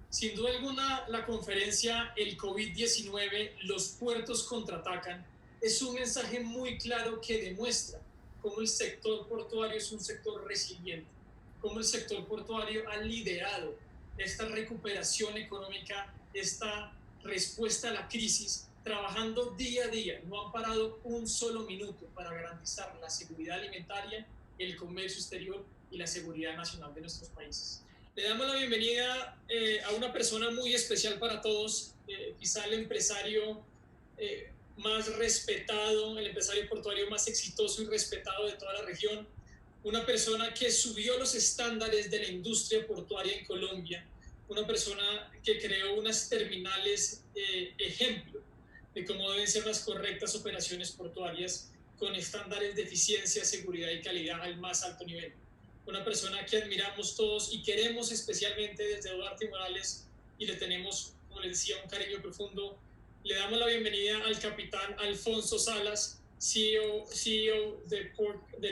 Sin duda alguna, la conferencia El COVID-19, los puertos contraatacan, es un mensaje muy claro que demuestra cómo el sector portuario es un sector resiliente, cómo el sector portuario ha liderado esta recuperación económica, esta respuesta a la crisis, trabajando día a día. No han parado un solo minuto para garantizar la seguridad alimentaria, el comercio exterior y la seguridad nacional de nuestros países. Le damos la bienvenida a una persona muy especial para todos, quizá el empresario más respetado, el empresario portuario más exitoso y respetado de toda la región, una persona que subió los estándares de la industria portuaria en Colombia, una persona que creó unas terminales ejemplo de cómo deben ser las correctas operaciones portuarias con estándares de eficiencia, seguridad y calidad al más alto nivel. Una persona que admiramos todos y queremos especialmente desde Duarte Morales y le tenemos, como les decía, un cariño profundo. Le damos la bienvenida al capitán Alfonso Salas, CEO del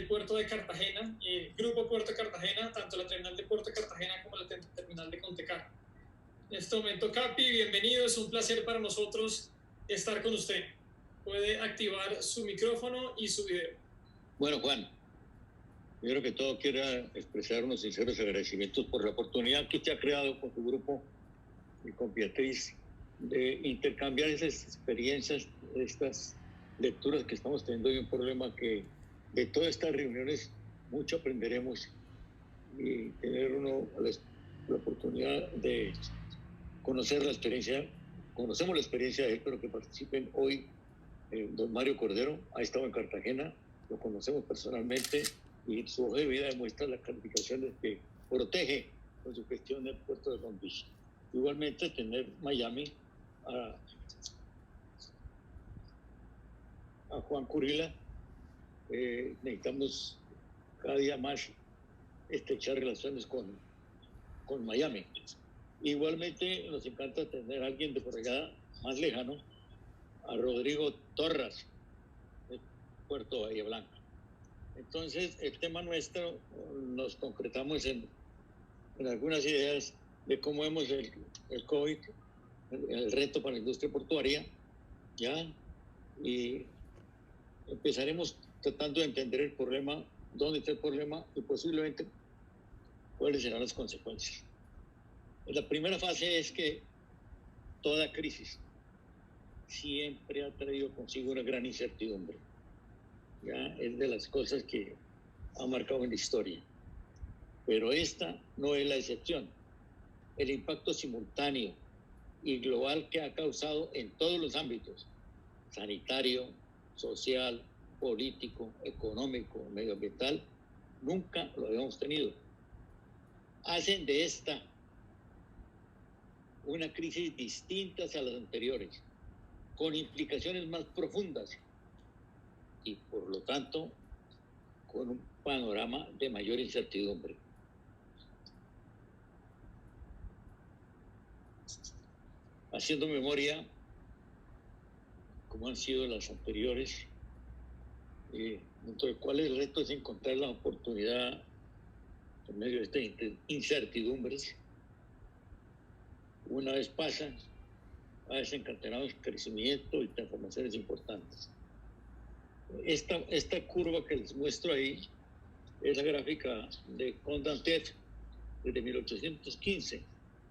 Puerto de Cartagena, Grupo Puerto de Cartagena, tanto la terminal de Puerto de Cartagena como la terminal de Contecar. En este momento, Capi, bienvenido, es un placer para nosotros estar con usted. Puede activar su micrófono y su video. Bueno, Juan, primero que todo quiero expresar unos sinceros agradecimientos por la oportunidad que usted ha creado con tu grupo y con Beatriz de intercambiar esas experiencias, estas lecturas que estamos teniendo y un problema que de todas estas reuniones mucho aprenderemos y tener la oportunidad de conocer la experiencia. Conocemos la experiencia de él, pero que participen hoy. Don Mario Cordero ha estado en Cartagena, lo conocemos personalmente y su hoja de vida demuestra las calificaciones que protege con su gestión del puerto de Long Beach. Igualmente, tener Miami a Juan Curila, necesitamos cada día más estrechar relaciones con Miami. Igualmente, nos encanta tener a alguien de por allá más lejano, a Rodrigo Torras, de Puerto Bahía Blanca. Entonces, el tema nuestro nos concretamos en algunas ideas de cómo vemos el COVID, el reto para la industria portuaria, ¿ya? Y empezaremos tratando de entender el problema, dónde está el problema y posiblemente cuáles serán las consecuencias. La primera fase es que toda crisis siempre ha traído consigo una gran incertidumbre. ¿Ya? Es de las cosas que ha marcado en la historia. Pero esta no es la excepción. El impacto simultáneo y global que ha causado en todos los ámbitos, sanitario, social, político, económico, medioambiental, nunca lo habíamos tenido. Hacen de esta una crisis distinta a las anteriores, con implicaciones más profundas y, por lo tanto, con un panorama de mayor incertidumbre. Haciendo memoria, como han sido las anteriores, dentro de cuáles el reto es encontrar la oportunidad en medio de estas incertidumbres. Una vez pasa, ha desencadenado crecimiento y transformaciones importantes. Esta curva que les muestro ahí es la gráfica de Condorcet desde 1815,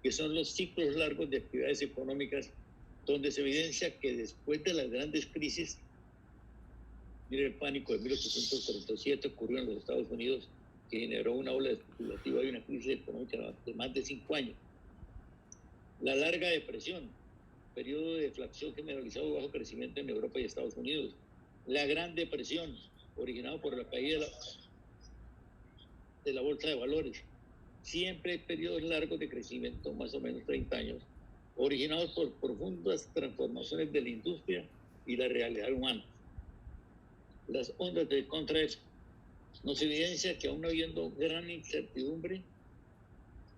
que son los ciclos largos de actividades económicas, donde se evidencia que después de las grandes crisis, mire el pánico de 1847 ocurrió en los Estados Unidos, que generó una ola especulativa y una crisis económica de más de 5 años. La larga depresión, periodo de deflación generalizado bajo crecimiento en Europa y Estados Unidos. La Gran Depresión, originado por la caída de la bolsa de valores. Siempre hay periodos largos de crecimiento, más o menos 30 años, originados por profundas transformaciones de la industria y la realidad humana. Las ondas de contra eso nos evidencia que aún habiendo gran incertidumbre,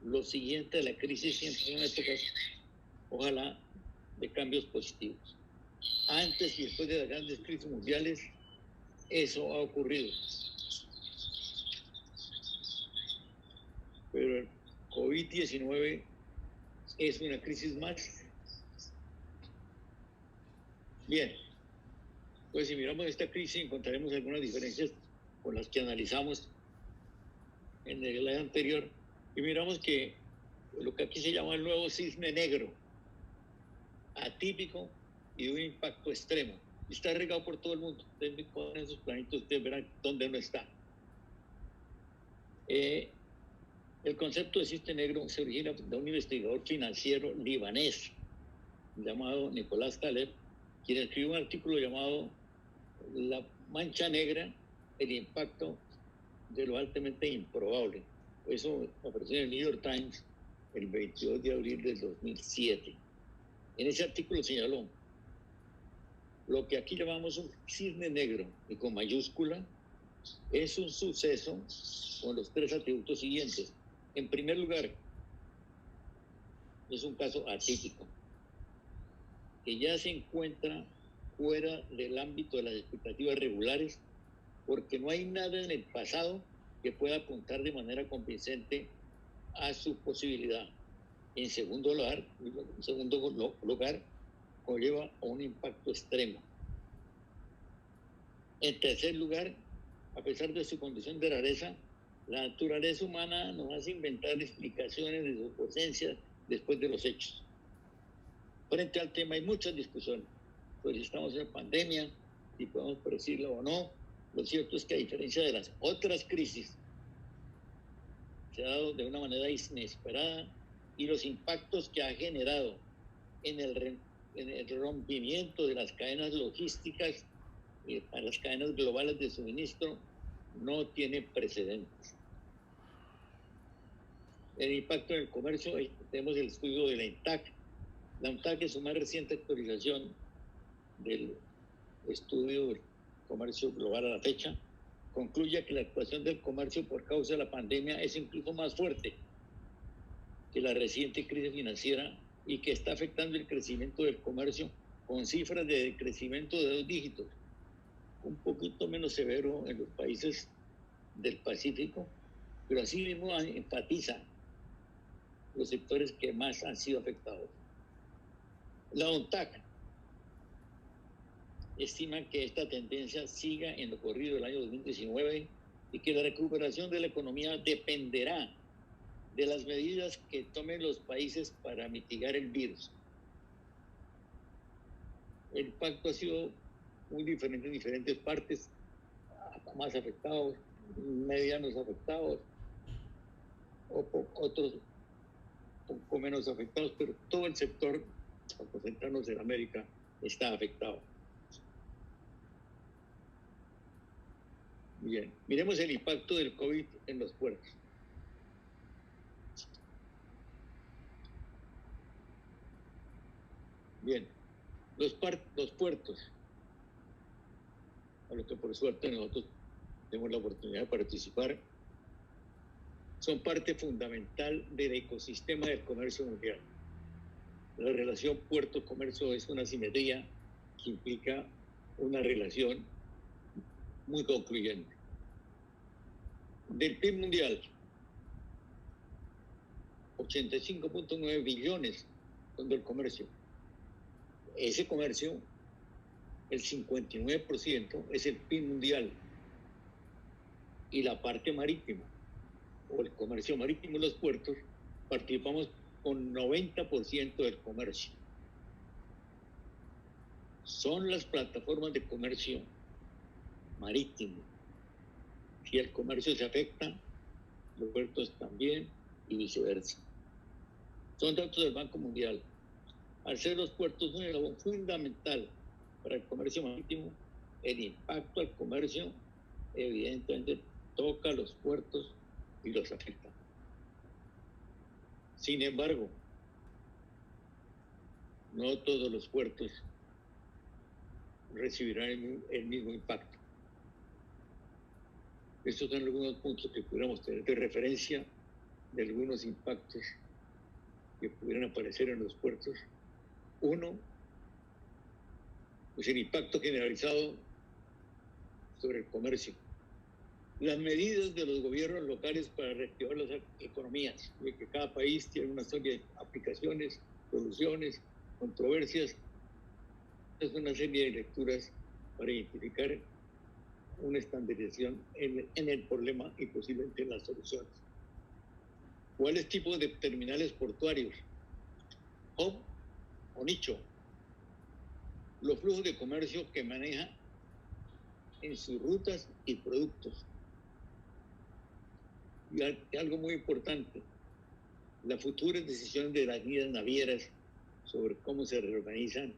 lo siguiente de la crisis siempre son épocas, ojalá, de cambios positivos. Antes y después de las grandes crisis mundiales, eso ha ocurrido. Pero el COVID-19 es una crisis más. Bien, pues si miramos esta crisis encontraremos algunas diferencias con las que analizamos en el año anterior y miramos que lo que aquí se llama el nuevo cisne negro, atípico y de un impacto extremo. Está regado por todo el mundo. Ustedes con esos planitos, ustedes verán dónde no está. El concepto de cisne negro se origina de un investigador financiero libanés llamado Nicolás Taleb, quien escribió un artículo llamado La mancha negra, el impacto de lo altamente improbable. Eso apareció en el New York Times el 22 de abril del 2007. En ese artículo señaló lo que aquí llamamos un cisne negro y con mayúscula es un suceso con los tres atributos siguientes. En primer lugar, es un caso atípico que ya se encuentra fuera del ámbito de las expectativas regulares porque no hay nada en el pasado que pueda apuntar de manera convincente a su posibilidad. En segundo lugar, conlleva a un impacto extremo. En tercer lugar, a pesar de su condición de rareza, la naturaleza humana nos hace inventar explicaciones de su ocurrencia después de los hechos. Frente al tema hay muchas discusiones, pues si estamos en pandemia, si podemos predecirlo o no. Lo cierto es que a diferencia de las otras crisis, se ha dado de una manera inesperada y los impactos que ha generado en el rompimiento de las cadenas logísticas para las cadenas globales de suministro no tiene precedentes. El impacto en el comercio, tenemos el estudio de la UNTAC. La UNTAC es su más reciente actualización del estudio del comercio global a la fecha. Concluye que la actuación del comercio por causa de la pandemia es incluso más fuerte que la reciente crisis financiera y que está afectando el crecimiento del comercio con cifras de crecimiento de 2 dígitos, un poquito menos severo en los países del Pacífico, pero así mismo enfatiza los sectores que más han sido afectados. La UNTAC estima que esta tendencia siga en lo corrido del año 2019 y que la recuperación de la economía dependerá de las medidas que tomen los países para mitigar el virus. El impacto ha sido muy diferente en diferentes partes, más afectados, medianos afectados, otros poco menos afectados, pero todo el sector, para concentrarnos en América, está afectado. Bien, miremos el impacto del COVID en los puertos. Bien, los puertos, a los que por suerte nosotros tenemos la oportunidad de participar, son parte fundamental del ecosistema del comercio mundial. La relación puerto-comercio es una simetría que implica una relación muy concluyente. Del PIB mundial, 85.9 billones son del comercio. Ese comercio, el 59% es el PIB mundial. Y la parte marítima, o el comercio marítimo en los puertos, participamos con 90% del comercio. Son las plataformas de comercio marítimo. Si el comercio se afecta, los puertos también y viceversa. Son datos del Banco Mundial. Al ser los puertos un eslabón fundamental para el comercio marítimo, el impacto al comercio evidentemente toca los puertos y los afecta. Sin embargo, no todos los puertos recibirán el mismo impacto. Estos son algunos puntos que pudiéramos tener de referencia de algunos impactos que pudieran aparecer en los puertos. Uno, pues el impacto generalizado sobre el comercio. Las medidas de los gobiernos locales para reactivar las economías, de que cada país tiene una serie de aplicaciones, soluciones, controversias. Es una serie de lecturas para identificar una estandarización en el problema y posiblemente en las soluciones. ¿Cuáles tipos de terminales portuarios? Hub o nicho. Los flujos de comercio que maneja en sus rutas y productos. Y algo muy importante, las futuras decisiones de las líneas navieras sobre cómo se reorganizan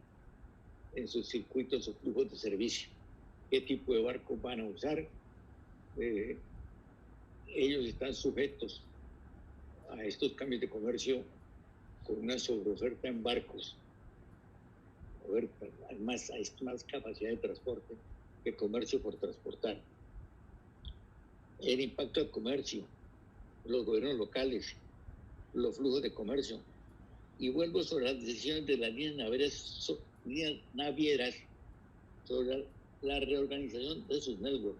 en sus circuitos o flujos de servicio, qué tipo de barcos van a usar. Ellos están sujetos a estos cambios de comercio con una sobreoferta en barcos. Hay más capacidad de transporte que comercio por transportar. El impacto del comercio, los gobiernos locales, los flujos de comercio. Y vuelvo sobre las decisiones de las líneas navieras sobre la reorganización de sus networks.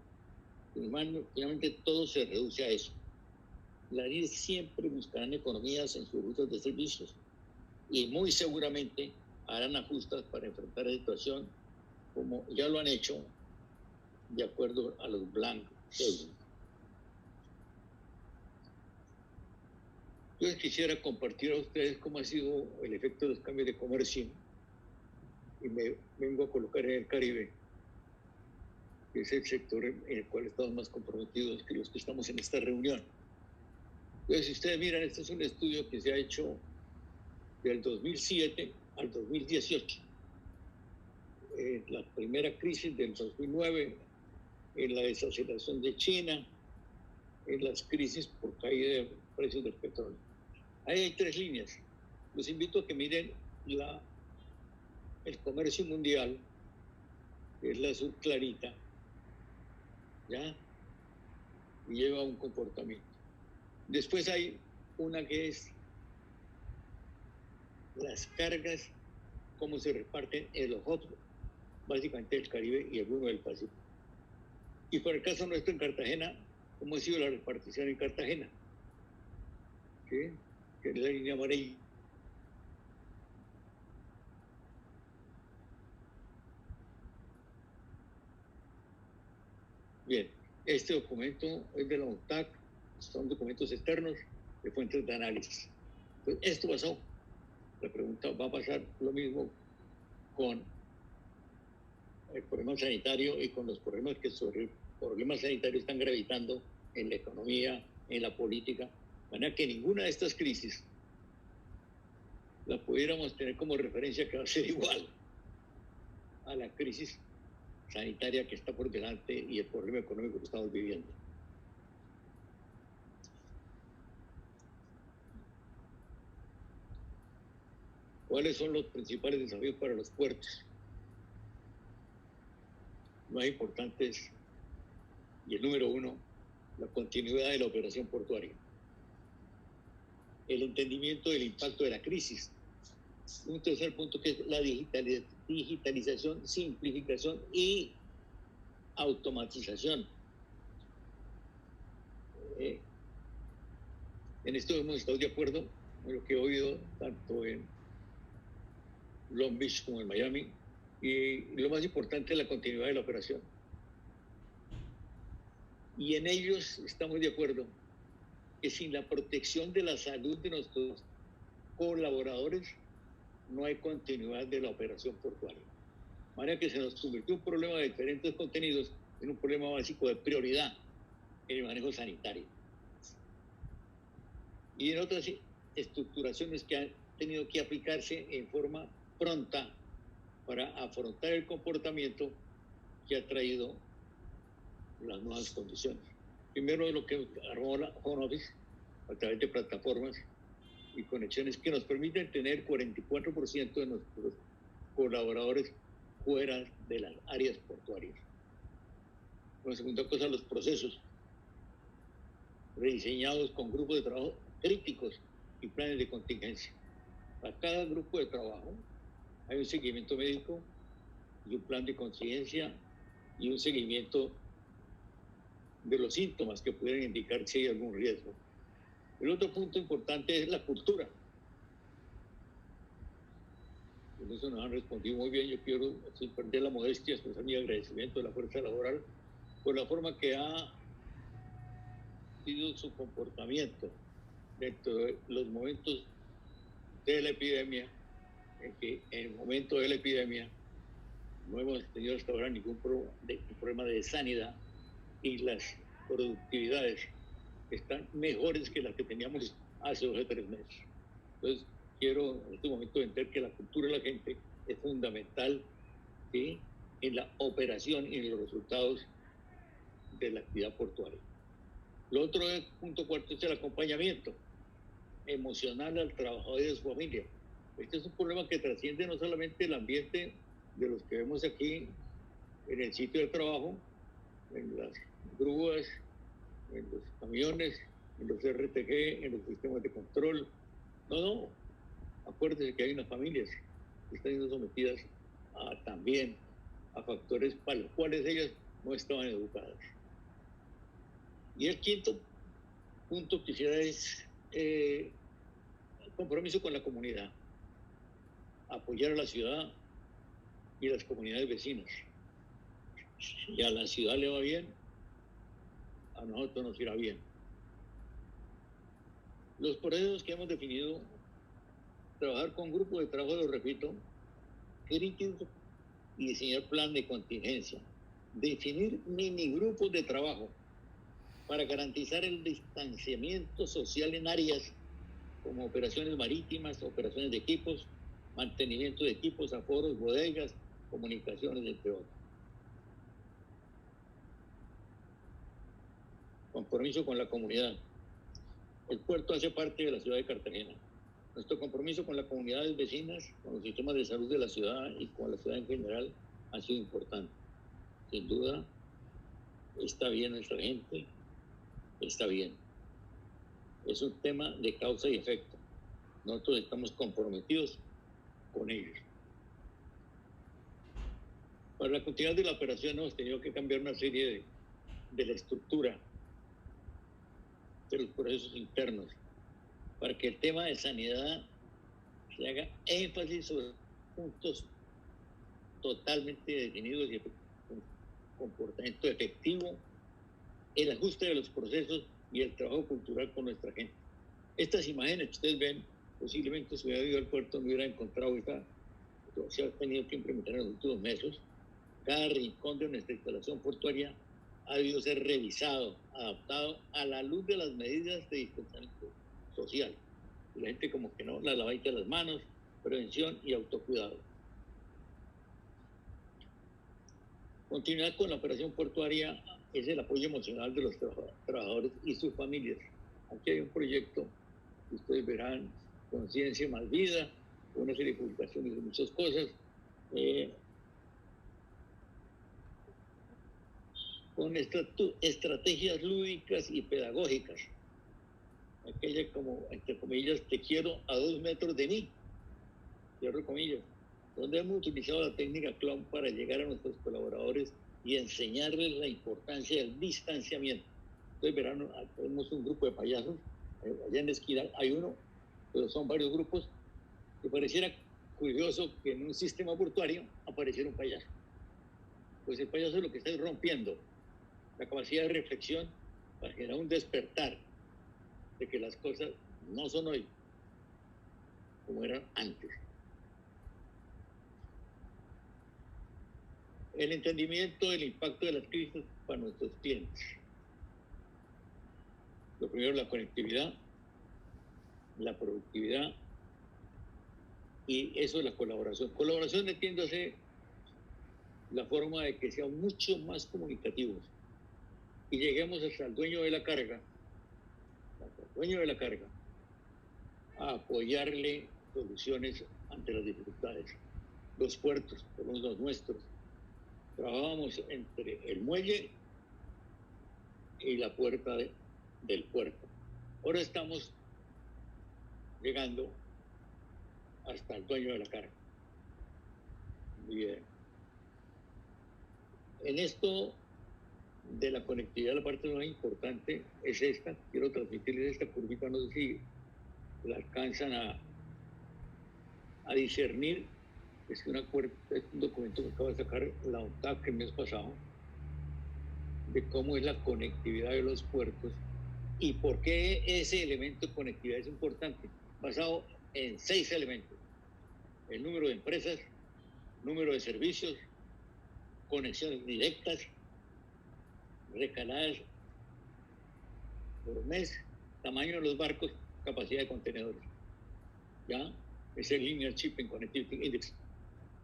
Finalmente todo se reduce a eso. Las líneas siempre buscarán economías en sus rutas de servicios y muy seguramente harán ajustes para enfrentar la situación como ya lo han hecho de acuerdo a los blancos. Yo quisiera compartir a ustedes cómo ha sido el efecto de los cambios de comercio y me vengo a colocar en el Caribe, que es el sector en el cual estamos más comprometidos que los que estamos en esta reunión. Entonces, si ustedes miran, este es un estudio que se ha hecho del 2007 al 2018. La primera crisis del 2009, en la desaceleración de China, en las crisis por caída de precios del petróleo. Ahí hay tres líneas. Los invito a que miren el comercio mundial, que es la azul clarita, ¿ya? Y lleva un comportamiento. Después hay una que es las cargas, cómo se reparten en los hubs, básicamente el Caribe y alguno del Pacífico. Y por el caso nuestro en Cartagena, ¿cómo ha sido la repartición en Cartagena? ¿Sí? Que es la línea amarilla. Bien, este documento es de la UNTAC, son documentos externos de fuentes de análisis. Entonces, esto pasó. La pregunta, ¿va a pasar lo mismo con el problema sanitario y con los problemas que sobre el problema sanitario están gravitando en la economía, en la política? De manera que ninguna de estas crisis la pudiéramos tener como referencia que va a ser igual a la crisis sanitaria que está por delante y el problema económico que estamos viviendo. ¿Cuáles son los principales desafíos para los puertos? Más importantes, y el número uno, la continuidad de la operación portuaria. El entendimiento del impacto de la crisis. Un tercer punto que es la digitalización, simplificación y automatización. En esto hemos estado de acuerdo en lo que he oído tanto en Long Beach como en Miami, y lo más importante es la continuidad de la operación. Y en ellos estamos de acuerdo que sin la protección de la salud de nuestros colaboradores no hay continuidad de la operación portuaria. De manera que se nos convirtió un problema de diferentes contenidos en un problema básico de prioridad en el manejo sanitario. Y en otras estructuraciones que han tenido que aplicarse en forma pronta para afrontar el comportamiento que ha traído las nuevas condiciones. Primero, lo que armó la Home Office a través de plataformas y conexiones que nos permiten tener 44% de nuestros colaboradores fuera de las áreas portuarias. La segunda cosa, los procesos rediseñados con grupos de trabajo críticos y planes de contingencia. Para cada grupo de trabajo hay un seguimiento médico y un plan de conciencia y un seguimiento de los síntomas que pueden indicar si hay algún riesgo. El otro punto importante es la cultura. En eso nos han respondido muy bien. Yo quiero, sin perder la modestia, expresar mi agradecimiento a la fuerza laboral por la forma que ha sido su comportamiento dentro de los momentos de la epidemia, en que en el momento de la epidemia no hemos tenido hasta ahora ningún problema de sanidad y las productividades están mejores que las que teníamos hace 2 o 3 meses. Entonces, quiero en este momento entender que la cultura de la gente es fundamental, ¿sí?, en la operación y en los resultados de la actividad portuaria. Lo otro, punto cuarto, es el acompañamiento emocional al trabajador y de su familia. Este es un problema que trasciende no solamente el ambiente de los que vemos aquí en el sitio de trabajo, en las grúas, en los camiones, en los RTG, en los sistemas de control. No. Acuérdense que hay unas familias que están siendo sometidas también a factores para los cuales ellas no estaban educadas. Y el quinto punto quisiera es el compromiso con la comunidad, apoyar a la ciudad y a las comunidades vecinas. Si a la ciudad le va bien, a nosotros nos irá bien. Los procesos que hemos definido: trabajar con grupos de trabajo, lo repito, críticos, y diseñar plan de contingencia, definir minigrupos de trabajo para garantizar el distanciamiento social en áreas como operaciones marítimas, operaciones de equipos, mantenimiento de equipos, aforos, bodegas, comunicaciones, entre otros. Compromiso con la comunidad. El puerto hace parte de la ciudad de Cartagena. Nuestro compromiso con las comunidades vecinas, con los sistemas de salud de la ciudad y con la ciudad en general ha sido importante. Sin duda, está bien nuestra gente, está bien. Es un tema de causa y efecto. Nosotros estamos comprometidos con ellos. Para la continuidad de la operación hemos tenido que cambiar una serie de la estructura de los procesos internos para que el tema de sanidad se haga énfasis sobre puntos totalmente definidos y con comportamiento efectivo, el ajuste de los procesos y el trabajo cultural con nuestra gente. Estas imágenes que ustedes ven, posiblemente si hubiera ido al puerto no hubiera encontrado esta, se ha tenido que implementar en los últimos meses. Cada rincón de nuestra instalación portuaria ha debido ser revisado, adaptado a la luz de las medidas de distanciamiento social. Y la gente como que no, la lavadita de las manos, prevención y autocuidado. Continuidad con la operación portuaria es el apoyo emocional de los trabajadores y sus familias. Aquí hay un proyecto que ustedes verán, Conciencia más Vida, una serie de publicaciones de muchas cosas, con estrategias lúdicas y pedagógicas. Aquella como, entre comillas, te quiero a 2 metros de mí, cierro comillas, donde hemos utilizado la técnica clown para llegar a nuestros colaboradores y enseñarles la importancia del distanciamiento. Entonces verán, tenemos un grupo de payasos, allá en la esquina hay uno, pero son varios grupos, que pareciera curioso que en un sistema portuario apareciera un payaso. Pues el payaso lo que está es rompiendo la capacidad de reflexión para generar un despertar de que las cosas no son hoy como eran antes. El entendimiento del impacto de las crisis para nuestros clientes. Lo primero, la conectividad, la productividad y eso es la colaboración. Colaboración, entiéndase, la forma de que sean mucho más comunicativos y lleguemos hasta el dueño de la carga, a apoyarle soluciones ante las dificultades. Los puertos, por lo menos los nuestros, trabajábamos entre el muelle y la puerta del puerto. Ahora estamos llegando hasta el dueño de la carga. Bien. En esto de la conectividad, la parte más importante es esta. Quiero transmitirles esta curvita, no sé si la alcanzan a discernir. Es un documento que acaba de sacar la ONTAC el mes pasado, de cómo es la conectividad de los puertos y por qué ese elemento de conectividad es importante, basado en 6 elementos: el número de empresas, número de servicios, conexiones directas, recaladas por mes, tamaño de los barcos, capacidad de contenedores. ¿Ya? Es el Linear Shipping Connectivity Index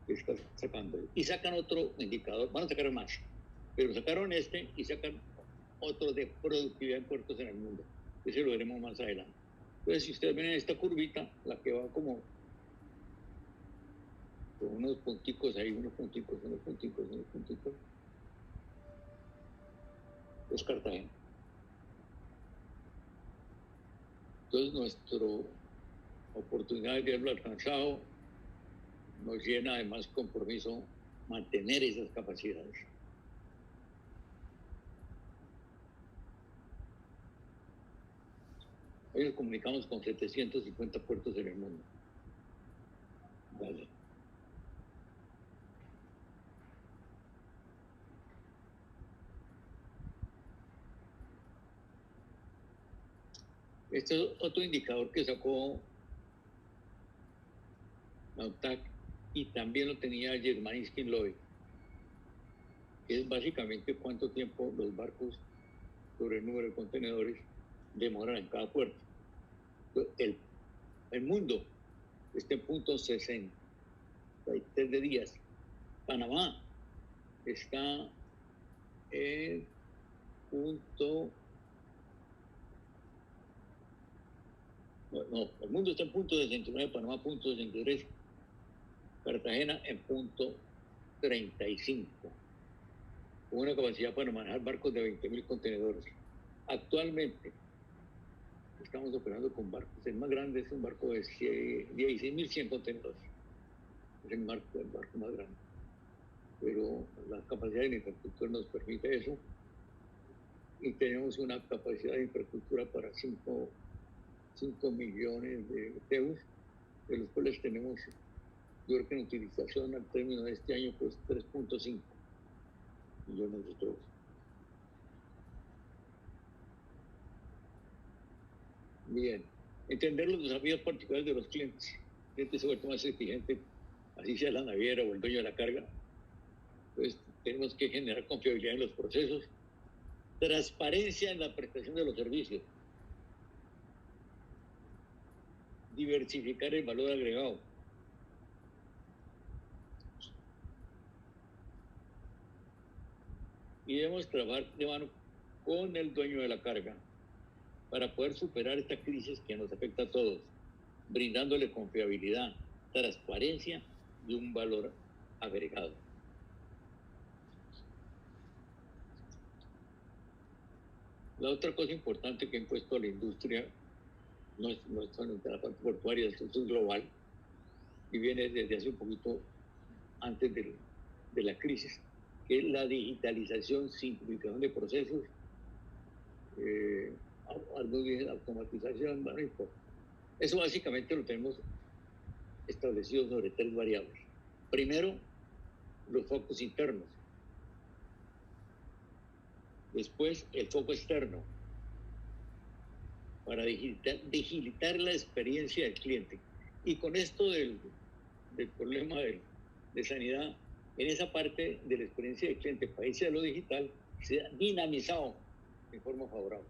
que está sacando. Y sacan otro indicador, van a sacar más, pero sacaron este y sacan otro de productividad en puertos en el mundo. Ese lo veremos más adelante. Entonces, si ustedes ven en esta curvita, la que va como con unos punticos ahí, unos punticos, es Cartagena. Entonces, nuestra oportunidad de haberlo alcanzado nos llena además compromiso mantener esas capacidades. Hoy nos comunicamos con 750 puertos en el mundo. Vale. Este es otro indicador que sacó la ONTAC y también lo tenía Germanisky Lloyd, que es básicamente cuánto tiempo los barcos sobre el número de contenedores demoran en cada puerto. El mundo está en punto 63 de días. Panamá está en punto... No, el mundo está en punto 69, Panamá punto 63, Cartagena en punto 35, con una capacidad para manejar barcos de 20.000 contenedores. Actualmente estamos operando con barcos. El más grande es un barco de 16.100 contenedores. Es el barco más grande. Pero la capacidad de la infraestructura nos permite eso. Y tenemos una capacidad de infraestructura para 5 millones de TEUs, de los cuales tenemos, yo creo que en utilización al término de este año, pues 3.5 millones de TEUs. Bien, entender los desafíos particulares de los clientes. El cliente se vuelve más exigente, así sea la naviera o el dueño de la carga. Entonces, tenemos que generar confiabilidad en los procesos, transparencia en la prestación de los servicios, diversificar el valor agregado, y debemos trabajar de mano con el dueño de la carga para poder superar esta crisis que nos afecta a todos, brindándole confiabilidad, transparencia y un valor agregado. La otra cosa importante que ha impuesto a la industria no es solamente la parte portuaria, esto es global y viene desde hace un poquito antes de la crisis, que es la digitalización, simplificación de procesos, algo de automatización, bueno, eso básicamente lo tenemos establecido sobre 3 variables. Primero, los focos internos. Después, el foco externo, para digitar la experiencia del cliente. Y con esto del problema de sanidad, en esa parte de la experiencia del cliente, para irse a lo digital, se ha dinamizado de forma favorable.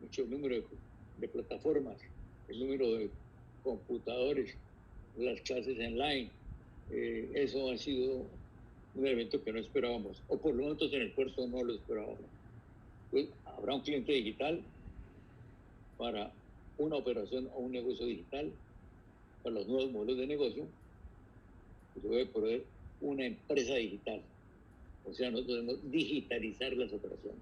Mucho el número de plataformas, el número de computadores, las clases online, eso ha sido un elemento que no esperábamos, o por lo menos en el puerto no lo esperábamos. Pues habrá un cliente digital para una operación o un negocio digital, para los nuevos modelos de negocio, pues se debe poner una empresa digital. O sea, nosotros debemos digitalizar las operaciones.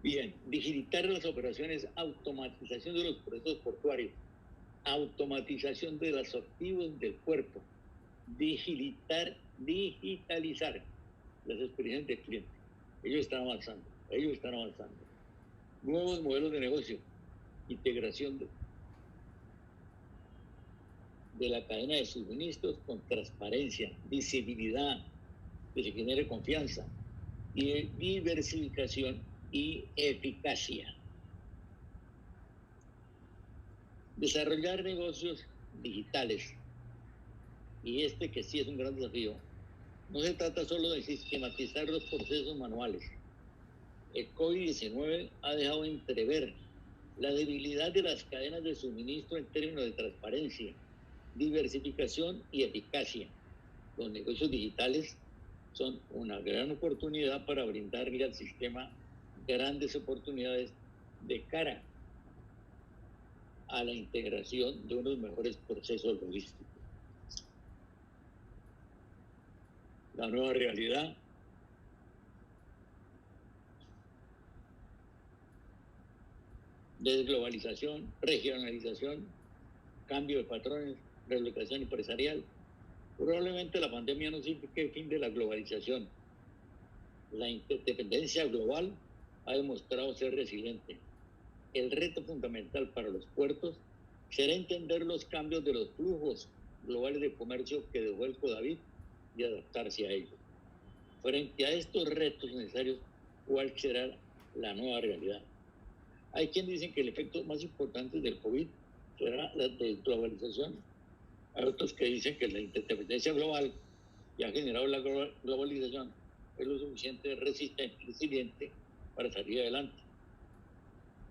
Bien, digitalizar las operaciones, automatización de los procesos portuarios, automatización de los activos del puerto, digitalizar las experiencias del cliente. Ellos están avanzando, ellos están avanzando. Nuevos modelos de negocio, integración de la cadena de suministros con transparencia, visibilidad, que se genere confianza, y diversificación y eficacia. Desarrollar negocios digitales, y que sí es un gran desafío, no se trata solo de sistematizar los procesos manuales. El COVID-19 ha dejado entrever la debilidad de las cadenas de suministro en términos de transparencia, diversificación y eficacia. Los negocios digitales son una gran oportunidad para brindarle al sistema grandes oportunidades de cara a la integración de unos mejores procesos logísticos. La nueva realidad desglobalización, regionalización, cambio de patrones, relocación empresarial. Probablemente la pandemia no signifique el fin de la globalización. La interdependencia global ha demostrado ser resiliente. El reto fundamental para los puertos será entender los cambios de los flujos globales de comercio que dejó el COVID y adaptarse a ellos. Frente a estos retos necesarios, ¿cuál será la nueva realidad? Hay quienes dicen que el efecto más importante del COVID será la desglobalización. Hay otros que dicen que la interdependencia global que ha generado la globalización es lo suficiente resistente y resiliente para salir adelante.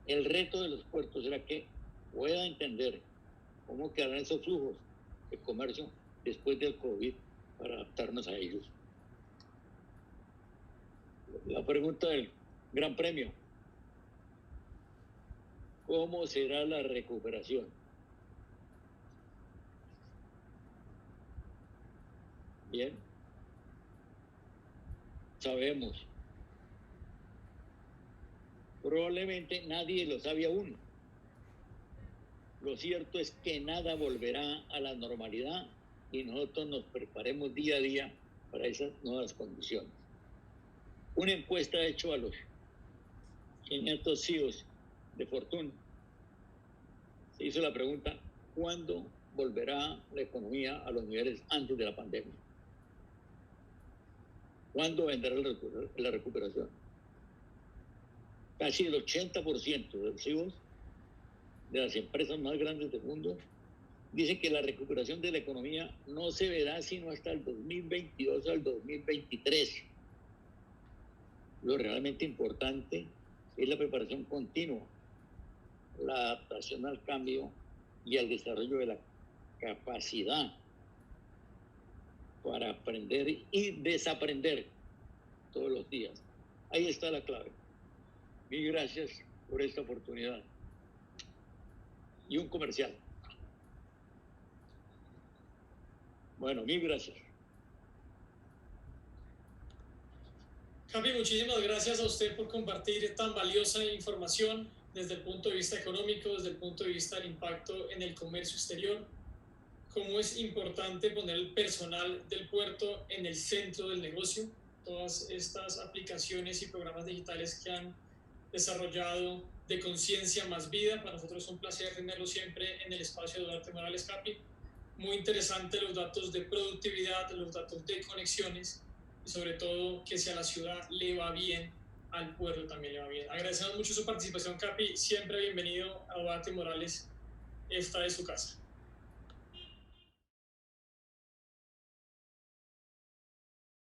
El reto de los puertos será que pueda entender cómo quedarán esos flujos de comercio después del COVID para adaptarnos a ellos. La pregunta del Gran Premio: ¿cómo será la recuperación? Bien, sabemos. Probablemente nadie lo sabe aún. Lo cierto es que nada volverá a la normalidad y nosotros nos preparemos día a día para esas nuevas condiciones. Una encuesta hecha a los 500 CEOs de Fortune se hizo la pregunta: ¿cuándo volverá la economía a los niveles antes de la pandemia? ¿Cuándo vendrá la recuperación? Casi el 80% de los CEOs de las empresas más grandes del mundo dicen que la recuperación de la economía no se verá sino hasta el 2022 al 2023. Lo realmente importante es la preparación continua, la adaptación al cambio y al desarrollo de la capacidad para aprender y desaprender todos los días. Ahí está la clave. Mil gracias por esta oportunidad. Y un comercial. Bueno, mil gracias. Capi, muchísimas gracias a usted por compartir tan valiosa información desde el punto de vista económico, desde el punto de vista del impacto en el comercio exterior, cómo es importante poner el personal del puerto en el centro del negocio, todas estas aplicaciones y programas digitales que han desarrollado de conciencia más vida. Para nosotros es un placer tenerlo siempre en el espacio de Duarte Morales, Capi. Muy interesante los datos de productividad, los datos de conexiones y sobre todo que si a la ciudad le va bien, al puerto también le va bien. Agradecemos mucho su participación, Capi. Siempre bienvenido a Duarte Morales. Esta es su casa.